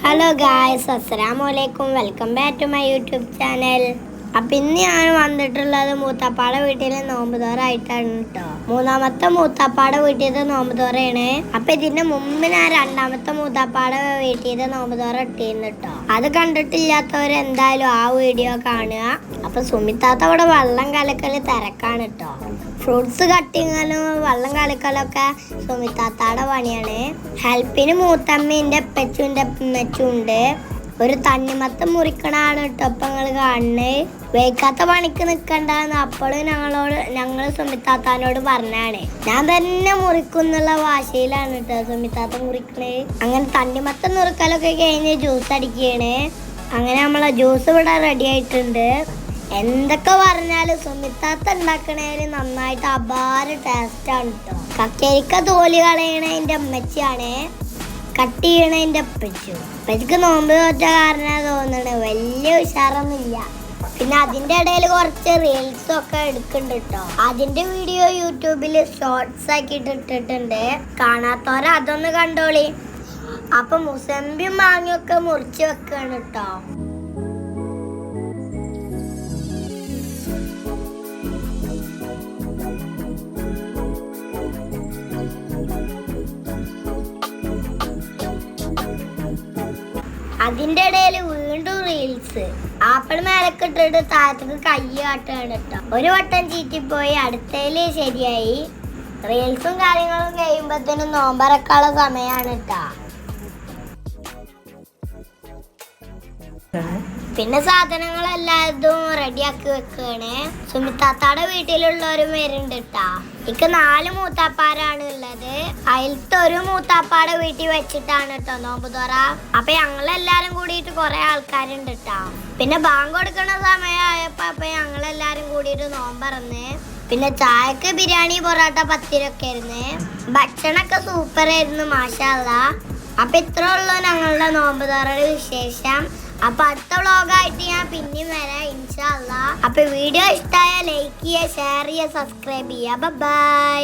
Hello guys, അസ്സലാമലൈക്കും. Welcome back to my YouTube channel. അപ്പം ഇന്ന് ഞാൻ വന്നിട്ടുള്ളത് മൂത്താപ്പാടെ വീട്ടിൽ നോമ്പ് തോറായിട്ടാണ് കേട്ടോ. മൂന്നാമത്തെ മൂത്താപ്പാടെ വീട്ടിൽ നോമ്പ് തോറയാണ്. അപ്പം ഇതിന്റെ മുമ്പ് ഞാൻ രണ്ടാമത്തെ മൂത്താപ്പാടെ വീട്ടിൽ നോമ്പ് തോറ ഇട്ടിരുന്നു കേട്ടോ. അത് കണ്ടിട്ടില്ലാത്തവർ എന്തായാലും ആ വീഡിയോ കാണുക. അപ്പം സുമിത്താത്ത അവിടെ വെള്ളം കലക്കല് തിരക്കാണ് കേട്ടോ. ഫ്രൂട്ട്സ് കട്ടിങ്ങലും വെള്ളം കളിക്കലൊക്കെ സുമിത്താത്താടെ പണിയാണ്. ഹെൽപ്പിന് മൂത്തമ്മേൻ്റെ അപ്പച്ചുൻ്റെ അമ്മച്ചും ഉണ്ട്. ഒരു തണ്ണിമത്തം മുറിക്കണാണ് കേട്ടോ ഇപ്പം നിങ്ങൾ കാണുന്നത്. വേക്കാത്ത പണിക്ക് നിൽക്കണ്ടെന്ന് അപ്പോഴും ഞങ്ങൾ സുമിത്താത്താനോട് പറഞ്ഞാണ്. ഞാൻ തന്നെ മുറിക്കുന്നുള്ള വാശയിലാണ് കേട്ടോ സുമിത്താത്ത മുറിക്കണേ. അങ്ങനെ തണ്ണിമത്തം മുറിക്കലൊക്കെ കഴിഞ്ഞ് ജ്യൂസ് അടിക്കുകയാണ്. അങ്ങനെ നമ്മളെ ജ്യൂസ് ഇവിടെ റെഡി ആയിട്ടുണ്ട്. എന്തൊക്കെ പറഞ്ഞാലും സുമിത്താത്ത ഉണ്ടാക്കണേല് നന്നായിട്ട് അപാര ടേസ്റ്റാണ് കേട്ടോ. കക്കരിക്ക തോലി കളയണതിൻ്റെ അമ്മച്ചിയാണ്, കട്ട് ചെയ്യണതിൻ്റെ അപ്പച്ചു. അപ്പച്ചക്ക് നോമ്പ് വെച്ച കാരണം തോന്നണേ വലിയ ഉഷാറൊന്നുമില്ല. പിന്നെ അതിൻ്റെ ഇടയിൽ കുറച്ച് റീൽസ് ഒക്കെ എടുക്കുന്നുണ്ട് കേട്ടോ. അതിൻ്റെ വീഡിയോ യൂട്യൂബിൽ ഷോർട്സ് ആക്കിയിട്ട് ഇട്ടിട്ടുണ്ട്. കാണാത്തവരെ അതൊന്ന് കണ്ടോളി. അപ്പൊ മുസമ്പിയും മാങ്ങയൊക്കെ മുറിച്ച് വെക്കാണ് കേട്ടോ. അതിന്റെ ഇടയിൽ വീണ്ടും റീൽസ്. ആപ്പിൾ മേലക്ക് ഇട്ടിട്ട് താഴത്തേക്ക് കൈ കാട്ടുകയാണ് കേട്ടോ. ഒരു വട്ടം ചീറ്റിപ്പോയി, അടുത്തതില് ശരിയായി. റീൽസും കാര്യങ്ങളും കഴിയുമ്പോഴത്തേനും നോമ്പറക്കാനുള്ള സമയമാണ് കേട്ടോ. പിന്നെ സാധനങ്ങളെല്ലാതും റെഡിയാക്കി വെക്കുകയാണ്. സുമിത്താത്താടെ വീട്ടിലുള്ളവരും വരുന്നുണ്ട് കേട്ടാ. എനിക്ക് 4 മൂത്താപ്പാരാണ് ഉള്ളത്. അതിലത്തെ ഒരു മൂത്താപ്പാടെ വീട്ടിൽ വെച്ചിട്ടാണ് കേട്ടോ നോമ്പ് തുറ. അപ്പൊ ഞങ്ങളെല്ലാരും കൂടിയിട്ട് കുറെ ആൾക്കാരുണ്ട് കേട്ടാ. പിന്നെ ബാങ്ക് കൊടുക്കണ സമയമായപ്പോ അപ്പൊ ഞങ്ങളെല്ലാരും കൂടിയിട്ട് നോമ്പറന്ന്. പിന്നെ ചായക്ക് ബിരിയാണി, പൊറോട്ട, പത്തിരൊക്കെ ആയിരുന്നു. ഭക്ഷണമൊക്കെ സൂപ്പർ ആയിരുന്നു, മാഷാ അല്ലാഹ്. അപ്പൊ ഇത്ര ഉള്ളൂ ഞങ്ങളുടെ നോമ്പ് തുറയുടെ വിശേഷം. അപ്പൊ അടുത്ത വ്ളോഗായിട്ട് ഞാൻ പിന്നെയും വരാം ഇൻഷാ അല്ലാഹ്. അപ്പൊ വീഡിയോ ഇഷ്ടമായ ലൈക്ക് ചെയ്യുക, ഷെയർ ചെയ്യുക, സബ്സ്ക്രൈബ് ചെയ്യുക. ബൈ.